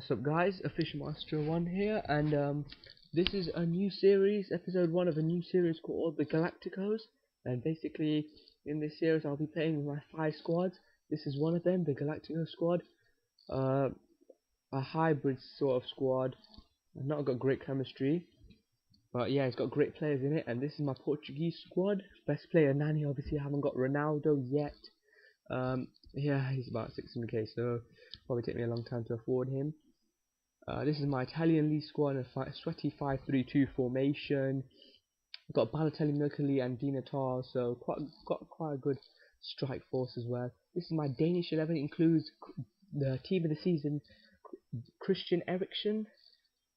What's up guys, Official Master 1 here, and this is a new series, episode 1 of a new series called the Galacticos. And basically in this series I'll be playing with my 5 squads. This is one of them, the Galactico squad, a hybrid sort of squad. I've not got great chemistry, but yeah, it's got great players in it. And this is my Portuguese squad. Best player Nani, obviously I haven't got Ronaldo yet. Yeah, he's about 600k, so probably take me a long time to afford him. This is my Italian league squad, a sweaty 5-3-2 formation. I've got Balotelli, Mercalli and Di Natale, so got quite a good strike force as well. This is my Danish 11, it includes the team of the season, Christian Eriksen,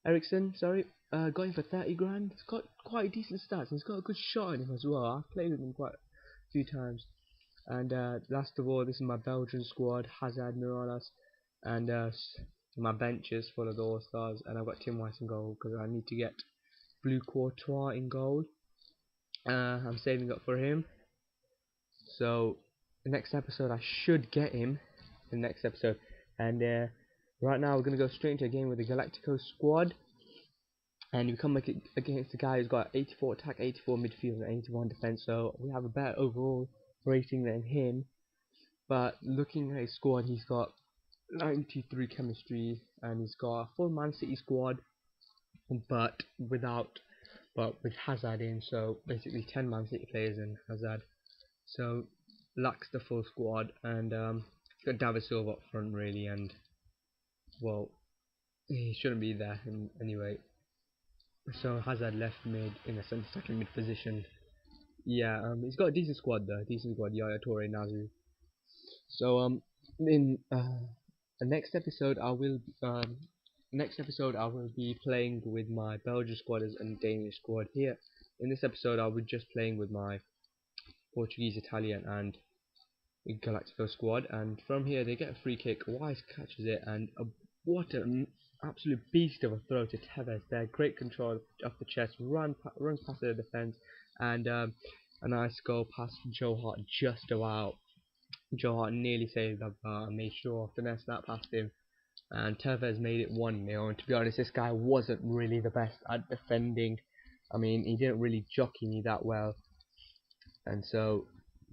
got him for 30 grand. He's got quite decent stats, and he's got a good shot in him as well. I've played with him quite a few times. And last of all, this is my Belgian squad, Hazard, Mirallas, and my bench is full of the all-stars, and I've got Tim Weiss in goal because I need to get Blue Courtois in goal. I'm saving up for him, so the next episode I should get him, the next episode. And right now we're going to go straight into a game with the Galactico squad, and we come against a guy who's got 84 attack, 84 midfield and 81 defense, so we have a better overall rating than him. But looking at his squad, he's got 93 chemistry, and he's got a full Man City squad, but with Hazard in, so basically 10 Man City players in Hazard, so lacks the full squad. And got David Silva up front really, and well, he shouldn't be there anyway. So Hazard left mid in a second mid position. Yeah, he's got a decent squad though, Yaya Toure, Nazu. So in the next episode I will be playing with my Belgian squad and Danish squad. Here in this episode I'll be just playing with my Portuguese, Italian and Galactico squad, and from here they get a free kick. Wise catches it, and what an absolute beast of a throw to Tevez there. Great control off the chest, runs past the defence, and a nice goal past Joe Hart just about. Joe Hart nearly saved that bar and made sure to finesse that past him, and Tevez made it 1-0. And to be honest, this guy wasn't really the best at defending. I mean, he didn't really jockey me that well, and so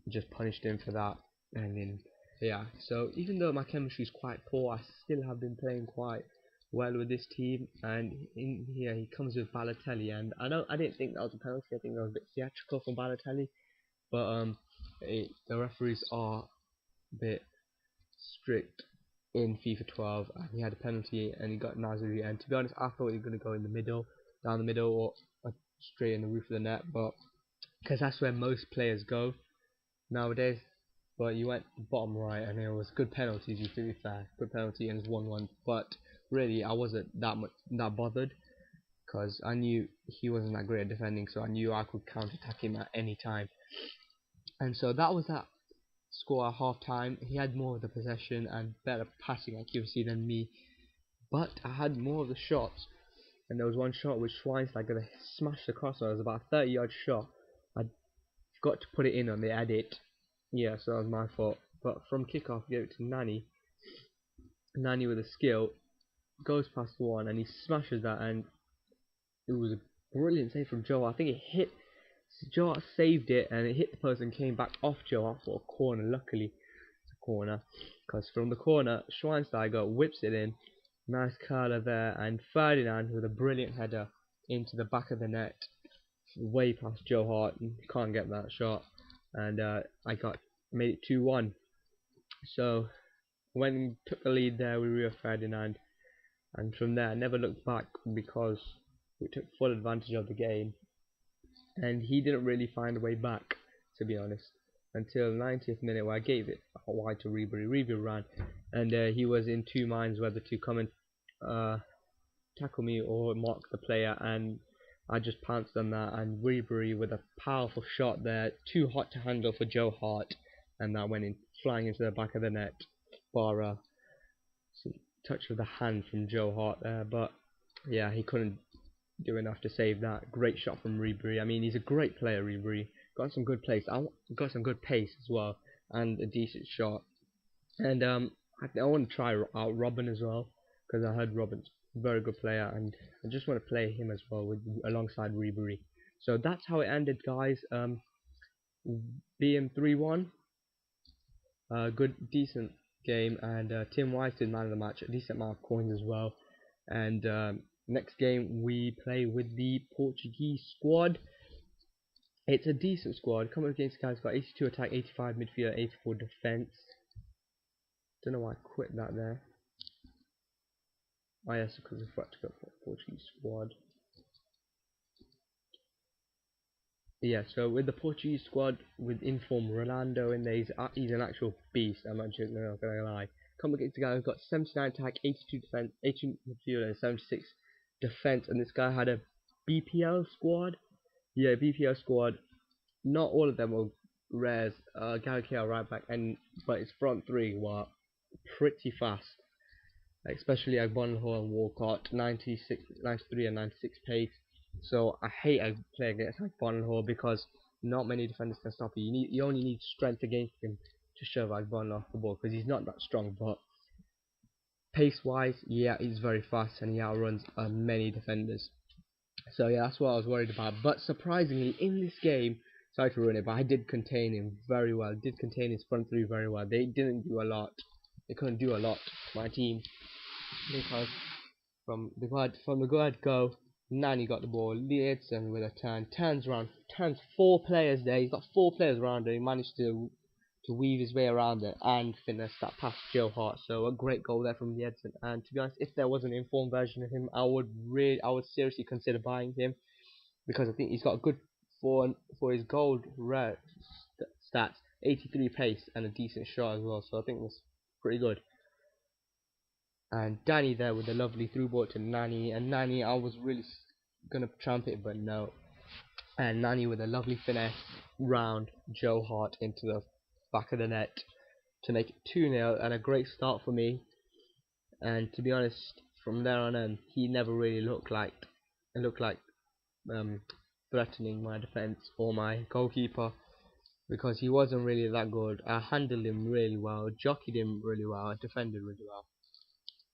just punished him for that. And then yeah, so even though my chemistry is quite poor, I still have been playing quite well with this team. And in here he comes with Balotelli, and I didn't think that was a penalty. I think that was a bit theatrical from Balotelli, but the referees are a bit strict in FIFA 12, and he had a penalty and he got Nazari. And to be honest, I thought he was going to go in the middle, down the middle, or straight in the roof of the net, but because that's where most players go nowadays. But you went bottom right, and it was good penalties. You to be fair, good penalty, and it's 1-1. But really, I wasn't that bothered, because I knew he wasn't that great at defending, so I knew I could counter-attack him at any time. And so that was that score at half time. He had more of the possession and better passing accuracy than me, but I had more of the shots. And there was one shot which Schweinsteiger smashed across. So it was about a 30-yard shot. I forgot to put it in on the edit. Yeah, so that was my fault. But from kickoff, gave it to Nani. Nani with a skill goes past one, and he smashes that, and it was a brilliant save from Joe. I think it hit. Joe saved it, and it hit the post and came back off Joe for a corner. Luckily, it's a corner, because from the corner, Schweinsteiger whips it in. Nice curler there, and Ferdinand with a brilliant header into the back of the net, way past Joe Hart. Can't get that shot, and I made it 2-1. So when we took the lead there, we Rio Ferdinand, and from there I never looked back because we took full advantage of the game. And he didn't really find a way back, to be honest, until 90th minute, where I gave it wide to Ribery. Ribery ran, and he was in two minds whether to come and tackle me or mark the player, and I just pounced on that, and Ribery with a powerful shot there, too hot to handle for Joe Hart, and that went in flying into the back of the net. Bar some touch of the hand from Joe Hart there, but yeah, he couldn't do enough to save that. Great shot from Ribery. I mean, he's a great player, Ribery. Got some good pace. Got some good pace as well, and a decent shot. And I want to try out Robin as well, because I heard Robin's a very good player, and I just want to play him as well alongside Ribery. So that's how it ended, guys. BM 3-1. Good, decent game, and Tim Wise did man of the match, a decent amount of coins as well. And next game we play with the Portuguese squad. It's a decent squad. Coming against guys got 82 attack, 85 midfield, 84 defense. Don't know why I quit that there. Oh yes, because I forgot to go for Portuguese squad. Yeah, so with the Portuguese squad, with inform Rolando in there, he's an actual beast. I'm not gonna lie. Come against the guy who's got 79 attack, 82 defense, 82 midfield, and 76 defense, and this guy had a BPL squad. Yeah, BPL squad. Not all of them were rares. Galactico right back, but his front three were pretty fast, especially Agbonlahor and Walcott, 96, 93, and 96 pace. So I hate playing against Agbonlahor because not many defenders can stop you. You only need strength against him to shove Agbonlahor off the ball because he's not that strong. But pace wise, yeah, he's very fast and he outruns many defenders. So yeah, that's what I was worried about. But surprisingly, in this game, sorry to ruin it, but I did contain him very well. Did contain his front three very well. They didn't do a lot. They couldn't do a lot, my team, because from the guard go, Nani got the ball. Edson with a turn, turns 4 players there. He's got 4 players around him. He managed to weave his way around it and finish that past Joe Hart. So a great goal there from Edson. And to be honest, if there was an informed version of him, I would seriously consider buying him, because I think he's got good for his gold rare stats, 83 pace and a decent shot as well. So I think that's pretty good. And Danny there with a lovely through ball to Nani, and Nani, I was really gonna tramp it, but no. And Nani with a lovely finesse round Joe Hart into the back of the net to make it 2-0, and a great start for me. And to be honest, from there on in, he never really looked like threatening my defense or my goalkeeper, because he wasn't really that good. I handled him really well, jockeyed him really well, defended really well.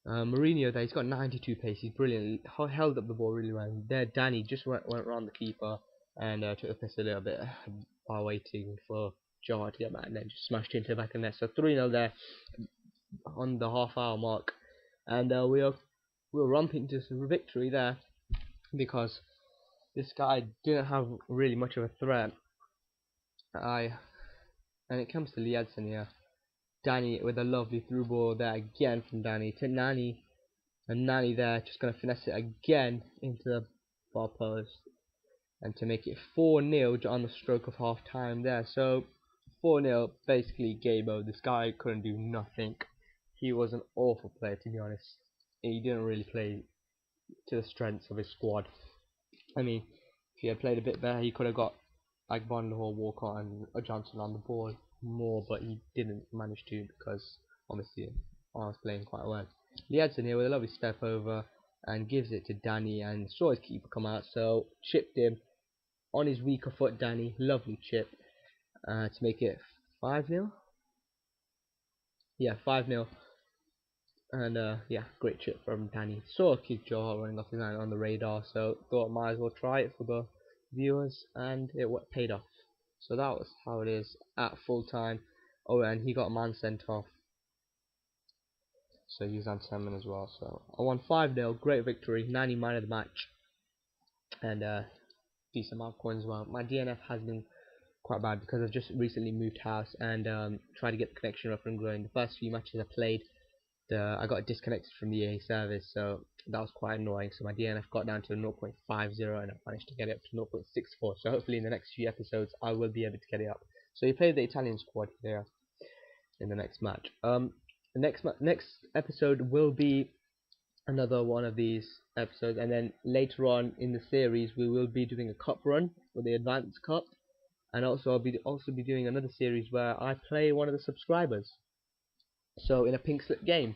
Mourinho there, he's got 92 pace, he's brilliant, held up the ball really well. There Danny just went around the keeper and took the piss a little bit while waiting for Joe to get back, and then just smashed into the back of the net. So 3-0 there on the half-hour mark, and we'll ramping to some victory there, because this guy didn't have really much of a threat. And it comes to Lee Edson here. Danny with a lovely through ball there again from Danny to Nani, and Nani there just going to finesse it again into the far post, and to make it 4-0 on the stroke of half time there. So 4-0, basically game over. This guy couldn't do nothing. He was an awful player, to be honest. He didn't really play to the strengths of his squad. I mean, if he had played a bit better, he could have got Agbonlahor, Walcott and Johnson on the ball more, but he didn't manage to, because obviously I was playing quite well. Edson here with a lovely step over and gives it to Danny, and saw his keeper come out, so chipped him on his weaker foot. Danny, lovely chip to make it 5-0. Yeah, 5-0. And yeah, great chip from Danny. Saw a kid Joe running off his line on the radar, so thought might as well try it for the viewers, and it paid off. So that was how it is at full time. Oh, and he got a man sent off, so he was on 7 as well. So I won 5-0, great victory. Nani man of the match, and decent amount of coins as well. My DNF has been quite bad because I've just recently moved house and tried to get the connection up and going. The first few matches I played, I got disconnected from the EA service, so that was quite annoying. So my DNF got down to 0.50, and I managed to get it up to 0.64. So hopefully in the next few episodes I will be able to get it up. So you play the Italian squad here in the next match. Next episode will be another one of these episodes, and then later on in the series we will be doing a cup run for the Advanced Cup, and also I'll be doing another series where I play one of the subscribers. So in a pink slip game.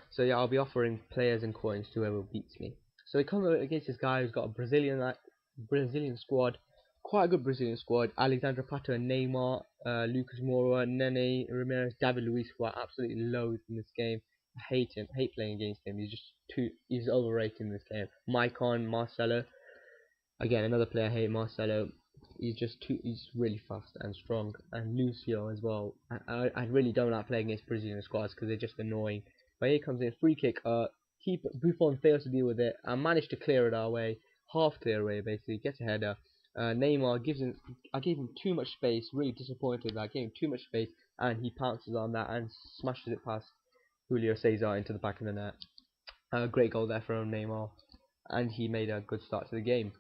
So yeah, I'll be offering players and coins to whoever beats me. So we come against this guy who's got a Brazilian squad, quite a good Brazilian squad. Alexandre Pato and Neymar, Lucas Moura, Nene Ramirez, David Luiz, who are absolutely loads in this game. I hate him. I hate playing against him. He's overrated in this game. Maicon, Marcelo, again another player I hate. Marcelo. He's really fast and strong, and Lucio as well. I really don't like playing against Brazilian squads because they're just annoying. But here comes in free kick. Keeper Buffon fails to deal with it. I managed to clear it our way, half clear away basically. Gets a header. Neymar gives him. I gave him too much space. Really disappointed that I gave him too much space, and he pounces on that and smashes it past Julio Cesar into the back of the net. Great goal there from Neymar, and he made a good start to the game.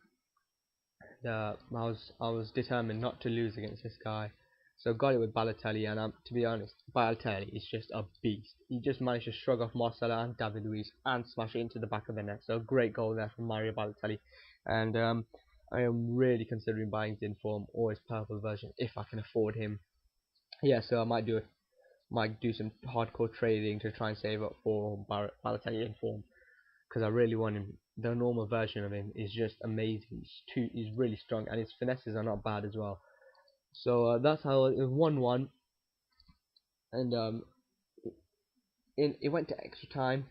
I was determined not to lose against this guy, so got it with Balotelli, and to be honest, Balotelli is just a beast. He just managed to shrug off Marcelo and David Luiz and smash it into the back of the net. So great goal there from Mario Balotelli, and I am really considering buying his inform or his purple version if I can afford him. Yeah, so I might do some hardcore trading to try and save up for Balotelli inform, because I really want him. The normal version of him is just amazing. He's really strong, and his finesses are not bad as well. So that's how it was 1-1, and it went to extra time,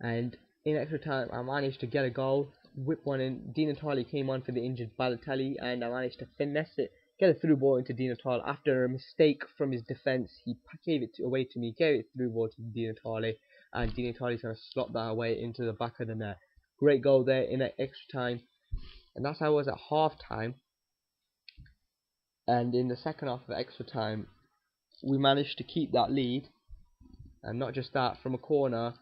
and in extra time I managed to get a goal, whip one in. Di Natale came on for the injured Balotelli, and I managed to finesse it, get a through ball into Di Natale. After a mistake from his defence, he gave it away to me, gave it through ball to Di Natale, and Di Natale's going to slot that away into the back of the net. Great goal there in extra time, and that's how it was at half time. And in the second half of extra time, we managed to keep that lead, and not just that, from a corner,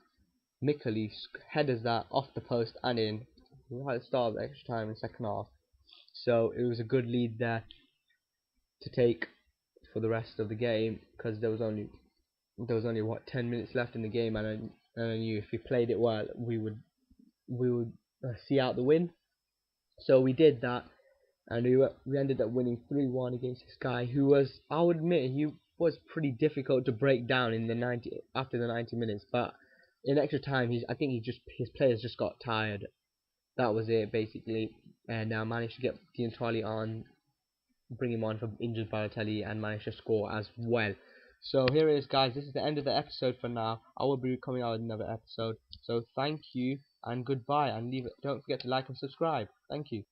Mikali headers that off the post and in. We had the start of the extra time in the second half, so it was a good lead there to take for the rest of the game, because there was only what, 10 minutes left in the game, and I knew if we played it well, we would see out the win. So we did that, and we ended up winning 3-1 against this guy who was, I'll admit, he was pretty difficult to break down in the after the 90 minutes. But in extra time, I think his players just got tired. That was it basically, and I managed to get Di Natale on, bring him on for injured Balotelli, and managed to score as well. So here it is, guys. This is the end of the episode for now. I will be coming out with another episode. So thank you and goodbye, and don't forget to like and subscribe. Thank you.